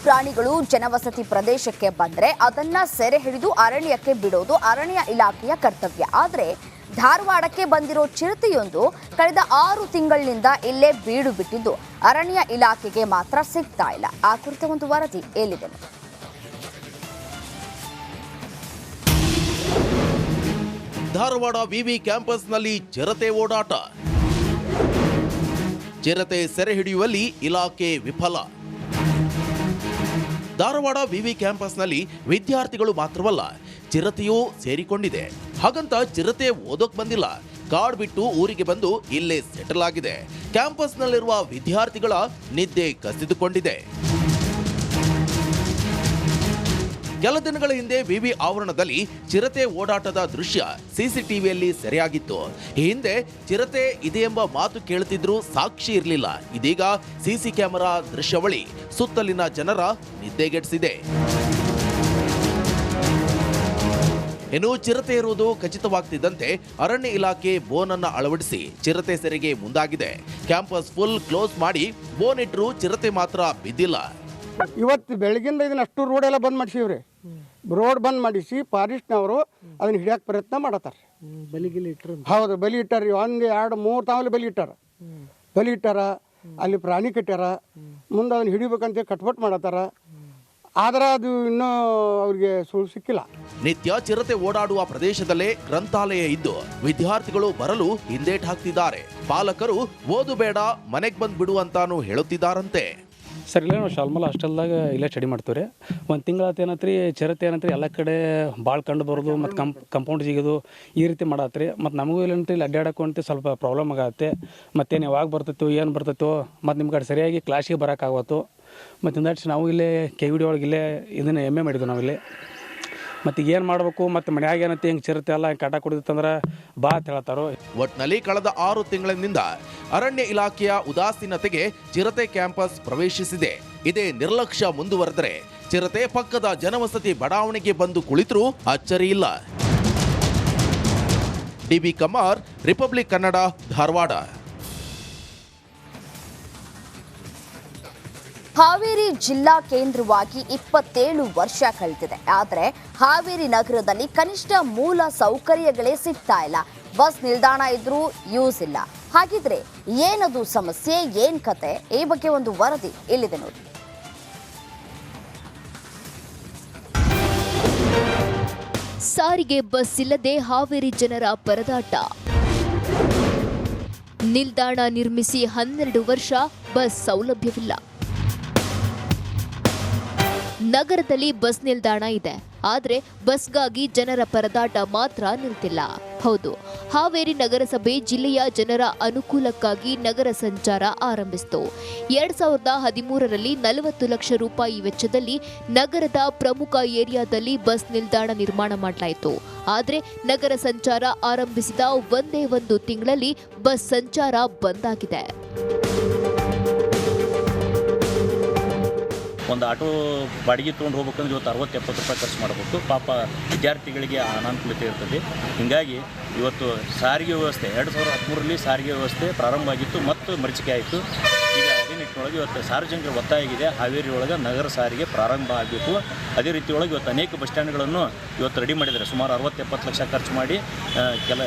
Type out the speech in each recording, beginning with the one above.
ಪ್ರಾಣಿಗಳು ಜನವಸತಿ ಪ್ರದೇಶಕ್ಕೆ ಬಂದರೆ ಅದನ್ನ ಸೆರೆ ಹಿಡಿದು ಅರಣ್ಯಕ್ಕೆ ಬಿಡೋದು ಅರಣ್ಯ ಇಲಾಖೆಯ ಕರ್ತವ್ಯ. ಆದರೆ ಧಾರವಾಡಕ್ಕೆ ಬಂದಿರೋ ಚಿರತೆಯೊಂದು ಕಳೆದ 6 ತಿಂಗಳಿನಿಂದ ಇಲ್ಲೇ ಬೀಡು ಬಿಟ್ಟಿದ್ದು ಅರಣ್ಯ ಇಲಾಖೆಗೆ ಮಾತ್ರ ಸಿಗ್ತಾ ಇಲ್ಲ. ಆ ಕುರಿತ ಒಂದು ವರದಿ ಎಲ್ಲಿದೆ? ಧಾರವಾಡ ವಿವಿ ಕ್ಯಾಂಪಸ್ನಲ್ಲಿ ಚಿರತೆ ಓಡಾಟ. ಚಿರತೆ ಸೆರೆ ಹಿಡಿಯುವಲ್ಲಿ ಇಲಾಖೆ ವಿಫಲ. ಧಾರವಾಡ ವಿವಿ ಕ್ಯಾಂಪಸ್ನಲ್ಲಿ ವಿದ್ಯಾರ್ಥಿಗಳು ಮಾತ್ರವಲ್ಲ, ಚಿರತೆಯೂ ಸೇರಿಕೊಂಡಿದೆ. ಹಾಗಂತ ಚಿರತೆ ಓದೋಕ್ ಬಂದಿಲ್ಲ, ಕಾಡ್ ಬಿಟ್ಟು ಊರಿಗೆ ಬಂದು ಇಲ್ಲೇ ಸೆಟಲ್ ಆಗಿದೆ. ಕ್ಯಾಂಪಸ್ನಲ್ಲಿರುವ ವಿದ್ಯಾರ್ಥಿಗಳ ನಿದ್ದೆ ಕಸಿದುಕೊಂಡಿದೆ. ಕೆಲ ದಿನಗಳ ಹಿಂದೆ ವಿವಿ ಆವರಣದಲ್ಲಿ ಚಿರತೆ ಓಡಾಟದ ದೃಶ್ಯ ಸಿಸಿಟಿವಿಯಲ್ಲಿ ಸೆರೆಯಾಗಿತ್ತು. ಈ ಹಿಂದೆ ಚಿರತೆ ಇದೆ ಎಂಬ ಮಾತು ಕೇಳುತ್ತಿದ್ರೂ ಸಾಕ್ಷಿ ಇರಲಿಲ್ಲ. ಇದೀಗ ಸಿಸಿ ಕ್ಯಾಮೆರಾ ದೃಶ್ಯಾವಳಿ ಸುತ್ತಲಿನ ಜನರ ನಿದ್ದೆಗೆಡಿಸಿದೆ. ಇನ್ನು ಚಿರತೆ ಇರುವುದು ಖಚಿತವಾಗ್ತಿದ್ದಂತೆ ಅರಣ್ಯ ಇಲಾಖೆ ಬೋನ್ ಅನ್ನು ಅಳವಡಿಸಿ ಚಿರತೆ ಸೆರೆಗೆ ಮುಂದಾಗಿದೆ. ಕ್ಯಾಂಪಸ್ ಫುಲ್ ಕ್ಲೋಸ್ ಮಾಡಿ ಬೋನ್ ಇಟ್ರು ಚಿರತೆ ಮಾತ್ರ ಬಿದ್ದಿಲ್ಲ. ಇವತ್ತು ಬೆಳಗಿಂದ ಇದನ್ನ ಅಷ್ಟು ರೋಡ್ ಎಲ್ಲ ಬಂದ್ ಮಾಡಿಸಿವ್ರಿ. ರೋಡ್ ಬಂದ್ ಮಾಡಿಸಿ ಫಾರೆಸ್ಟ್ನವರು ಅದನ್ನ ಹಿಡಿಯಕ್ಕೆ ಪ್ರಯತ್ನ ಮಾಡತ್ತಾರೆ. ಹೌದು, ಬಲಿ ಇಟ್ಟಾರ. 1, 2, 3 ತಾವಲ್ಲಿ ಬಲಿ ಇಟ್ಟಾರ. ಅಲ್ಲಿ ಪ್ರಾಣಿ ಕಟ್ಟ್ಯಾರ. ಮುಂದೆ ಅದನ್ನ ಹಿಡಿಬೇಕಂತ ಕಟ್ಪಟ್ ಮಾಡತ್ತಾರ. ಆದ್ರೆ ಅದು ಇನ್ನೂ ಅವ್ರಿಗೆ ಸುಳ್ಳು ಸಿಕ್ಕಿಲ್ಲ. ನಿತ್ಯ ಚಿರತೆ ಓಡಾಡುವ ಪ್ರದೇಶದಲ್ಲೇ ಗ್ರಂಥಾಲಯ ಇದ್ದು ವಿದ್ಯಾರ್ಥಿಗಳು ಬರಲು ಹಿಂದೇಟ್ ಹಾಕ್ತಿದ್ದಾರೆ. ಪಾಲಕರು ಓದು ಬೇಡ ಮನೆಗೆ ಬಂದು ಬಿಡು ಅಂತಾನು ಹೇಳುತ್ತಿದ್ದಾರಂತೆ. ಸರ್, ಇಲ್ಲ ನಾವು ಶಾಲ್ಮಲ ಹಾಸ್ಟೆಲ್ದಾಗ ಇಲ್ಲೇ ಸ್ಟಡಿ ಮಾಡ್ತೀವಿ ರೀ. 1 ತಿಂಗಳಾತ ಏನತ್ರಿ ಚಿರತೆ ಏನಂತ್ರಿ ಎಲ್ಲ ಕಡೆ ಭಾಳ ಕಂಡು ಬರೋದು ಮತ್ತು ಕಂಪೌಂಡ್ ಜಿಗೋದು ಈ ರೀತಿ ಮಾಡತ್ರಿ. ಮತ್ತು ನಮಗೂ ಇಲ್ಲಂತ್ರಿ ಇಲ್ಲಿ ಅಡ್ಡಾಡಕ್ಕಂತ ಸ್ವಲ್ಪ ಪ್ರಾಬ್ಲಮ್ ಆಗತ್ತೆ. ಮತ್ತೇನು ಯಾವಾಗ ಬರ್ತೈತೋ ಏನು ಬರ್ತೈತೋ ಮತ್ತು ನಿಮ್ಮ ಕಡೆ ಸರಿಯಾಗಿ ಕ್ಲಾಸಿಗೆ ಬರೋಕ್ಕಾಗತ್ತು. ಮತ್ತು ಇಂದಷ್ಟು ನಾವು ಇಲ್ಲೇ KVD ಒಳಗೆ ಇಲ್ಲೇ ಇದನ್ನು MA ಮಾಡಿದ್ವಿ ನಾವಿಲ್ಲಿ. ಮತ್ತು ಏನು ಮಾಡಬೇಕು ಮತ್ತು ಮನ್ಯಾಗ ಏನಂತ ಹಿಂಗೆ ಚಿರತೆ ಎಲ್ಲ ಕಾಟ ಕುಡಿದಿತ್ತಂದ್ರೆ ಬಾ ಅಂತ ಹೇಳ್ತಾರೋ. ಒಟ್ನಲ್ಲಿ ಕಳೆದ 6 ತಿಂಗಳಿನಿಂದ ಅರಣ್ಯ ಇಲಾಖೆಯ ಉದಾಸೀನತೆಗೆ ಚಿರತೆ ಕ್ಯಾಂಪಸ್ ಪ್ರವೇಶಿಸಿದೆ. ಇದೇ ನಿರ್ಲಕ್ಷ್ಯ ಮುಂದುವರೆದರೆ ಚಿರತೆ ಪಕ್ಕದ ಜನವಸತಿ ಬಡಾವಣೆಗೆ ಬಂದು ಕುಳಿತರೂ ಅಚ್ಚರಿ ಇಲ್ಲ. DB Kumar, republic Kannada, Dharwad. ಹಾವೇರಿ ಜಿಲ್ಲಾ ಕೇಂದ್ರವಾಗಿ 27 ವರ್ಷ ಕಳೆದಿದೆ. ಆದರೆ ಹಾವೇರಿ ನಗರದಲ್ಲಿ ಕನಿಷ್ಠ ಮೂಲ ಸೌಕರ್ಯಗಳೇ ಸಿಗ್ತಾ ಇಲ್ಲ. ಬಸ್ ನಿಲ್ದಾಣ ಇದ್ರೂ ಯೂಸ್ ಇಲ್ಲ. ಹಾಗಿದ್ರೆ ಏನದು ಸಮಸ್ಯೆ, ಏನ್ ಕತೆ? ಈ ಬಗ್ಗೆ ಒಂದು ವರದಿ ಇಲ್ಲಿದೆ ನೋಡಿ. ಸಾರಿಗೆ ಬಸ್ ಇಲ್ಲದೆ ಹಾವೇರಿ ಜನರ ಪರದಾಟ. ನಿಲ್ದಾಣ ನಿರ್ಮಿಸಿ 12 ವರ್ಷ, ಬಸ್ ಸೌಲಭ್ಯವಿಲ್ಲ. ನಗರದಲ್ಲಿ ಬಸ್ ನಿಲ್ದಾಣ ಇದೆ, ಆದರೆ ಬಸ್ಗಾಗಿ ಜನರ ಪರದಾಟ ಮಾತ್ರ ನಿಂತಿಲ್ಲ. ಹೌದು, ಹಾವೇರಿ ನಗರಸಭೆ ಜಿಲ್ಲೆಯ ಜನರ ಅನುಕೂಲಕ್ಕಾಗಿ ನಗರ ಸಂಚಾರ ಆರಂಭಿಸಿತು. 2013ರಲ್ಲಿ 40 ಲಕ್ಷ ರೂಪಾಯಿ ವೆಚ್ಚದಲ್ಲಿ ನಗರದ ಪ್ರಮುಖ ಏರಿಯಾದಲ್ಲಿ ಬಸ್ ನಿಲ್ದಾಣ ನಿರ್ಮಾಣ ಮಾಡಲಾಯಿತು. ಆದರೆ ನಗರ ಸಂಚಾರ ಆರಂಭಿಸಿದ ಒಂದೇ 1 ತಿಂಗಳಲ್ಲಿ ಬಸ್ ಸಂಚಾರ ಬಂದ್ ಆಗಿದೆ. ಒಂದು ಆಟೋ ಬಾಡಿಗೆ ತೊಗೊಂಡು ಹೋಗ್ಬೇಕಂದ್ರೆ ಇವತ್ತು 60-70 ರೂಪಾಯಿ ಖರ್ಚು ಮಾಡಬೇಕು. ಪಾಪ ವಿದ್ಯಾರ್ಥಿಗಳಿಗೆ ಅನಾನುಕೂಲತೆ ಇರ್ತದೆ. ಹೀಗಾಗಿ ಇವತ್ತು ಸಾರಿಗೆ ವ್ಯವಸ್ಥೆ 2013ರಲ್ಲಿ ಸಾರಿಗೆ ವ್ಯವಸ್ಥೆ ಪ್ರಾರಂಭ ಆಗಿತ್ತು ಮತ್ತು ಮರೀಚಿಕೆ ಆಯಿತು. ಈಗ ಅದೇ ನಿಟ್ಟಿನೊಳಗೆ ಇವತ್ತು ಸಾರ್ವಜನಿಕರ ಒತ್ತಾಯ ಆಗಿದೆ, ಹಾವೇರಿ ಒಳಗೆ ನಗರ ಸಾರಿಗೆ ಪ್ರಾರಂಭ ಆಗಬೇಕು. ಅದೇ ರೀತಿ ಒಳಗೆ ಇವತ್ತು ಅನೇಕ ಬಸ್ ಸ್ಟ್ಯಾಂಡ್ಗಳನ್ನು ಇವತ್ತು ರೆಡಿ ಮಾಡಿದ್ದಾರೆ. ಸುಮಾರು 60-70 ಲಕ್ಷ ಖರ್ಚು ಮಾಡಿ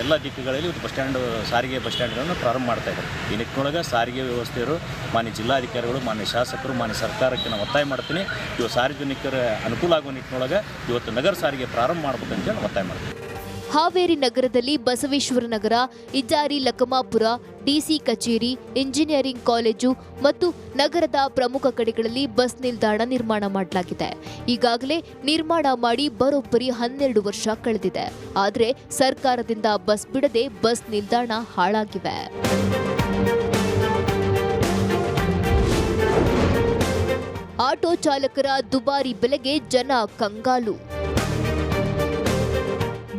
ಎಲ್ಲ ದಿಕ್ಕುಗಳಲ್ಲಿ ಇವತ್ತು ಸಾರಿಗೆ ಬಸ್ ಸ್ಟ್ಯಾಂಡ್ಗಳನ್ನು ಪ್ರಾರಂಭ ಮಾಡ್ತಾಯಿದ್ದಾರೆ. ಈ ನಿಟ್ಟಿನೊಳಗೆ ಸಾರಿಗೆ ವ್ಯವಸ್ಥೆಯವರು, ಮಾನ್ಯ ಜಿಲ್ಲಾಧಿಕಾರಿಗಳು, ಮಾನ್ಯ ಶಾಸಕರು, ಮಾನ್ಯ ಸರ್ಕಾರಕ್ಕೆ ನಾನು ಒತ್ತಾಯ ಮಾಡ್ತೀನಿ. ಇವತ್ತು ಸಾರ್ವಜನಿಕರ ಅನುಕೂಲ ಆಗುವ ನಿಟ್ಟಿನೊಳಗೆ ಇವತ್ತು ನಗರ ಸಾರಿಗೆ ಪ್ರಾರಂಭ ಮಾಡಬೇಕಂತೇಳಿ ಒತ್ತಾಯ ಮಾಡ್ತೀನಿ. ಹಾವೇರಿ ನಗರದಲ್ಲಿ ಬಸವೇಶ್ವರ ನಗರ, ಇಜಾರಿ, ಲಕಮಾಪುರ, DC ಕಚೇರಿ, ಇಂಜಿನಿಯರಿಂಗ್ ಕಾಲೇಜು ಮತ್ತು ನಗರದ ಪ್ರಮುಖ ಕಡೆಗಳಲ್ಲಿ ಬಸ್ ನಿಲ್ದಾಣ ನಿರ್ಮಾಣ ಮಾಡಲಾಗಿದೆ. ಈಗಾಗಲೇ ನಿರ್ಮಾಣ ಮಾಡಿ ಬರೋಬ್ಬರಿ 12 ವರ್ಷ ಕಳೆದಿದೆ. ಆದರೆ ಸರ್ಕಾರದಿಂದ ಬಸ್ ಬಿಡದೆ ಬಸ್ ನಿಲ್ದಾಣ ಹಾಳಾಗಿವೆ. ಆಟೋ ಚಾಲಕರ ದುಬಾರಿ ಬೆಲೆಗೆ ಜನ ಕಂಗಾಲು.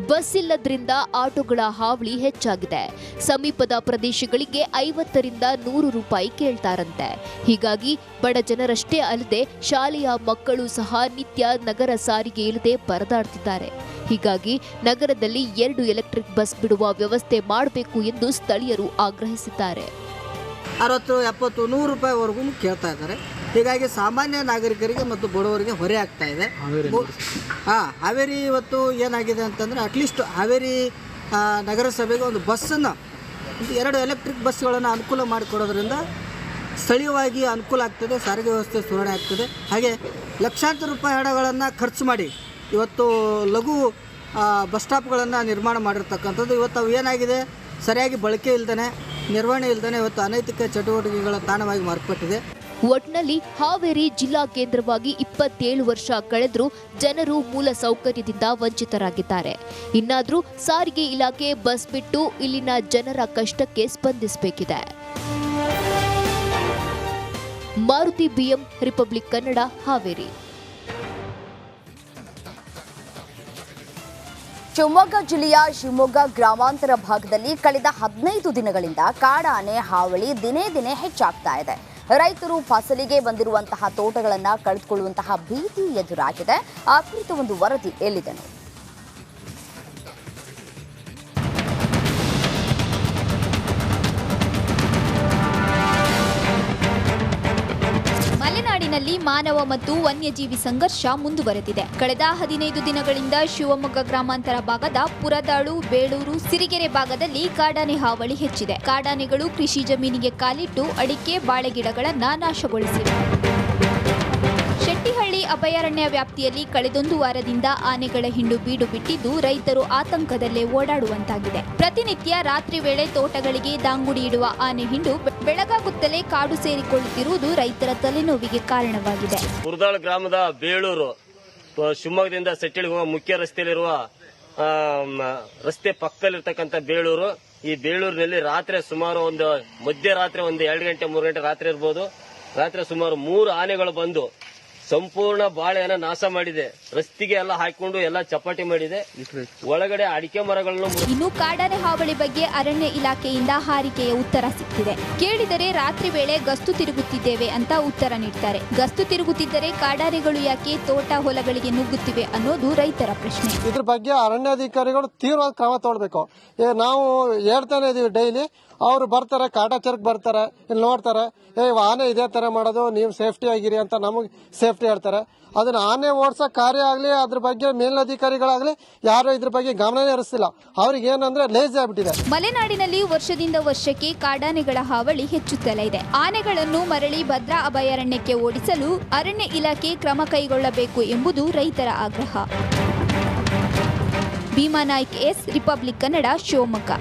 ಬಸ್ ಇಲ್ಲದ್ರಿಂದ ಆಟೋಗಳ ಹಾವಳಿ ಹೆಚ್ಚಾಗಿದೆ. ಸಮೀಪದ ಪ್ರದೇಶಗಳಿಗೆ 50ರಿಂದ 100 ರೂಪಾಯಿ ಕೇಳ್ತಾರಂತೆ. ಹೀಗಾಗಿ ಬಡ ಜನರಷ್ಟೇ ಅಲ್ಲದೆ ಶಾಲೆಯ ಮಕ್ಕಳು ಸಹ ನಿತ್ಯ ನಗರ ಸಾರಿಗೆ ಇಲ್ಲದೆ ಪರದಾಡ್ತಿದ್ದಾರೆ. ಹೀಗಾಗಿ ನಗರದಲ್ಲಿ 2 ಎಲೆಕ್ಟ್ರಿಕ್ ಬಸ್ ಬಿಡುವ ವ್ಯವಸ್ಥೆ ಮಾಡಬೇಕು ಎಂದು ಸ್ಥಳೀಯರು ಆಗ್ರಹಿಸಿದ್ದಾರೆ. 60, 70, 100 ರೂಪಾಯಿವರೆಗೂ ಕೇಳ್ತಾ ಇದ್ದಾರೆ. ಹೀಗಾಗಿ ಸಾಮಾನ್ಯ ನಾಗರಿಕರಿಗೆ ಮತ್ತು ಬಡವರಿಗೆ ಹೊರೆ ಆಗ್ತಾ ಇದೆ. ಹಾವೇರಿ ಇವತ್ತು ಏನಾಗಿದೆ ಅಂತಂದರೆ ಅಟ್ಲೀಸ್ಟ್ ಹಾವೇರಿ ನಗರಸಭೆಗೆ ಒಂದು ಬಸ್ಸನ್ನು 2 ಎಲೆಕ್ಟ್ರಿಕ್ ಬಸ್ಗಳನ್ನು ಅನುಕೂಲ ಮಾಡಿಕೊಡೋದ್ರಿಂದ ಸ್ಥಳೀಯವಾಗಿ ಅನುಕೂಲ ಆಗ್ತದೆ, ಸಾರಿಗೆ ವ್ಯವಸ್ಥೆ ಸುಧಾರಣೆ ಆಗ್ತದೆ. ಹಾಗೆ ಲಕ್ಷಾಂತರ ರೂಪಾಯಿ ಹಣಗಳನ್ನು ಖರ್ಚು ಮಾಡಿ ಇವತ್ತು ಲಘು ಬಸ್ ಸ್ಟಾಪ್ಗಳನ್ನು ನಿರ್ಮಾಣ ಮಾಡಿರ್ತಕ್ಕಂಥದ್ದು ಇವತ್ತು ಅವು ಏನಾಗಿದೆ, ಸರಿಯಾಗಿ ಬಳಕೆ ಇಲ್ಲದೇ, ನಿರ್ವಹಣೆ ಇಲ್ಲದೇ ಇವತ್ತು ಅನೈತಿಕ ಚಟುವಟಿಕೆಗಳ ತಾಣವಾಗಿ ಮಾರ್ಪಟ್ಟಿದೆ. ಒಟ್ನಲ್ಲಿ ಹಾವೇರಿ ಜಿಲ್ಲಾ ಕೇಂದ್ರವಾಗಿ 27 ವರ್ಷ ಕಳೆದರೂ ಜನರು ಮೂಲ ಸೌಕರ್ಯದಿಂದ ವಂಚಿತರಾಗಿದ್ದಾರೆ. ಇನ್ನಾದರೂ ಸಾರಿಗೆ ಇಲಾಖೆ ಬಸ್ ಬಿಟ್ಟು ಇಲ್ಲಿನ ಜನರ ಕಷ್ಟಕ್ಕೆ ಸ್ಪಂದಿಸಬೇಕಿದೆ. Maruti BM, republic Kannada, Haveri. ಶಿವಮೊಗ್ಗ ಜಿಲ್ಲೆಯ ಶಿವಮೊಗ್ಗ ಗ್ರಾಮಾಂತರ ಭಾಗದಲ್ಲಿ ಕಳೆದ 15 ದಿನಗಳಿಂದ ಕಾಡಾನೆ ಹಾವಳಿ ದಿನೇ ದಿನೇ ಹೆಚ್ಚಾಗ್ತಾ ಇದೆ. ರೈತರು ಫಸಲಿಗೆ ಬಂದಿರುವಂತಹ ತೋಟಗಳನ್ನು ಕಳೆದುಕೊಳ್ಳುವಂತಹ ಭೀತಿ ಎದುರಾಗಿದೆ. ಆ ಕುರಿತ ಒಂದು ವರದಿ ಎಲ್ಲಿದೆ ನೋಡಿ. ಮಲೆನಾಡಿನಲ್ಲಿ ಮಾನವ ಮತ್ತು ವನ್ಯಜೀವಿ ಸಂಘರ್ಷ ಮುಂದುವರೆದಿದೆ. ಕಳೆದ 15 ದಿನಗಳಿಂದ ಶಿವಮೊಗ್ಗ ಗ್ರಾಮಾಂತರ ಭಾಗದ ಪುರದಾಳು, ಬೇಳೂರು, ಸಿರಿಗೆರೆ ಭಾಗದಲ್ಲಿ ಕಾಡಾನೆ ಹಾವಳಿ ಹೆಚ್ಚಿದೆ. ಕಾಡಾನೆಗಳು ಕೃಷಿ ಜಮೀನಿಗೆ ಕಾಲಿಟ್ಟು ಅಡಿಕೆ, ಬಾಳೆ ಗಿಡಗಳನ್ನು ನಾಶಗೊಳಿಸಿವೆ. ಶೆಟ್ಟಿಹಳ್ಳಿ ಅಭಯಾರಣ್ಯ ವ್ಯಾಪ್ತಿಯಲ್ಲಿ ಕಳೆದೊಂದು ವಾರದಿಂದ ಆನೆಗಳ ಹಿಂಡು ಬೀಡು ಬಿಟ್ಟಿದ್ದು ರೈತರು ಆತಂಕದಲ್ಲೇ ಓಡಾಡುವಂತಾಗಿದೆ. ಪ್ರತಿನಿತ್ಯ ರಾತ್ರಿ ವೇಳೆ ತೋಟಗಳಿಗೆ ದಾಂಗುಡಿ ಇಡುವ ಆನೆ ಹಿಂಡು ಬೆಳಗಾಗುತ್ತಲೇ ಕಾಡು ಸೇರಿಕೊಳ್ಳುತ್ತಿರುವುದು ರೈತರ ತಲೆನೋವಿಗೆ ಕಾರಣವಾಗಿದೆ. ಪುರದಾಳ ಗ್ರಾಮದ ಬೇಳೂರು, ಶಿವಮೊಗ್ಗದಿಂದ ಸೆಟ್ಟಿಗೆ ಹೋಗುವ ಮುಖ್ಯ ರಸ್ತೆಯಲ್ಲಿರುವ ರಸ್ತೆ ಪಕ್ಕದಲ್ಲಿರ್ತಕ್ಕಂಥ ಬೇಳೂರು. ಈ ಬೇಳೂರಿನಲ್ಲಿ ರಾತ್ರಿ ಸುಮಾರು ಮಧ್ಯರಾತ್ರಿ 2 ಗಂಟೆ 3 ಗಂಟೆ ರಾತ್ರಿ ಇರ್ಬೋದು, ರಾತ್ರಿ ಸುಮಾರು 3 ಆನೆಗಳು ಬಂದು ಸಂಪೂರ್ಣ ಬಾಳೆಯನ್ನು ನಾಶ ಮಾಡಿದೆ. ರಸ್ತೆಗೆ ಎಲ್ಲ ಹಾಕಿಕೊಂಡು ಎಲ್ಲ ಚಪಾಟಿ ಮಾಡಿದೆ. ಒಳಗಡೆ ಅಡಿಕೆ ಮರಗಳನ್ನು. ಇನ್ನು ಕಾಡಾನೆ ಹಾವಳಿ ಬಗ್ಗೆ ಅರಣ್ಯ ಇಲಾಖೆಯಿಂದ ಹಾರಿಕೆಯ ಉತ್ತರ ಸಿಕ್ಕಿದೆ. ಕೇಳಿದರೆ ರಾತ್ರಿ ವೇಳೆ ಗಸ್ತು ತಿರುಗುತ್ತಿದ್ದೇವೆ ಅಂತ ಉತ್ತರ ನೀಡ್ತಾರೆ. ಗಸ್ತು ತಿರುಗುತ್ತಿದ್ದರೆ ಕಾಡಾನೆಗಳು ಯಾಕೆ ತೋಟ ಹೊಲಗಳಿಗೆ ನುಗ್ಗುತ್ತಿವೆ ಅನ್ನೋದು ರೈತರ ಪ್ರಶ್ನೆ. ಇದ್ರ ಬಗ್ಗೆ ಅರಣ್ಯಾಧಿಕಾರಿಗಳು ತೀವ್ರವಾದ ಕ್ರಮ ತಗೊಳ್ಬೇಕು. ನಾವು ಹೇಳ್ತಾನೆ ಇದೀವಿ ಡೈಲಿ. ಅವರು ಬರ್ತಾರೆ, ಕಾಟಾಚಾರಕ್ಕೆ ಬರ್ತಾರೆ, ಇಲ್ಲಿ ನೋಡ್ತಾರೆ, ಆನೆ ಇದೇ ತರ ಮಾಡೋದು, ನೀವು ಸೇಫ್ಟಿ ಆಗಿರಿ ಅಂತ ನಮಗೆ ಸೇಫ್ಟಿ ಹೇಳ್ತಾರೆ. ಅದನ್ನ ಆನೆ ಓಡಿಸೋ ಕಾರ್ಯ ಆಗ್ಲಿ, ಅದ್ರ ಬಗ್ಗೆ ಮೇಲಧಿಕಾರಿಗಳಾಗ್ಲಿ ಯಾರು ಇದ್ರ ಬಗ್ಗೆ ಗಮನನೇ ಹರಿಸ್ತಿಲ್ಲ. ಅವ್ರಿಗೆ ಏನಂದ್ರೆ ಲೇಜಿ ಆಗ್ಬಿಟ್ಟಿದೆ. ಮಲೆನಾಡಿನಲ್ಲಿ ವರ್ಷದಿಂದ ವರ್ಷಕ್ಕೆ ಕಾಡಾನೆಗಳ ಹಾವಳಿ ಹೆಚ್ಚುತ್ತಲೇ ಇದೆ. ಆನೆಗಳನ್ನು ಮರಳಿ ಭದ್ರಾ ಅಭಯಾರಣ್ಯಕ್ಕೆ ಓಡಿಸಲು ಅರಣ್ಯ ಇಲಾಖೆ ಕ್ರಮ ಕೈಗೊಳ್ಳಬೇಕು ಎಂಬುದು ರೈತರ ಆಗ್ರಹ. ಭೀಮಾ ನಾಯ್ಕ್, ರಿಪಬ್ಲಿಕ್ ಕನ್ನಡ, ಶಿವಮೊಗ್ಗ.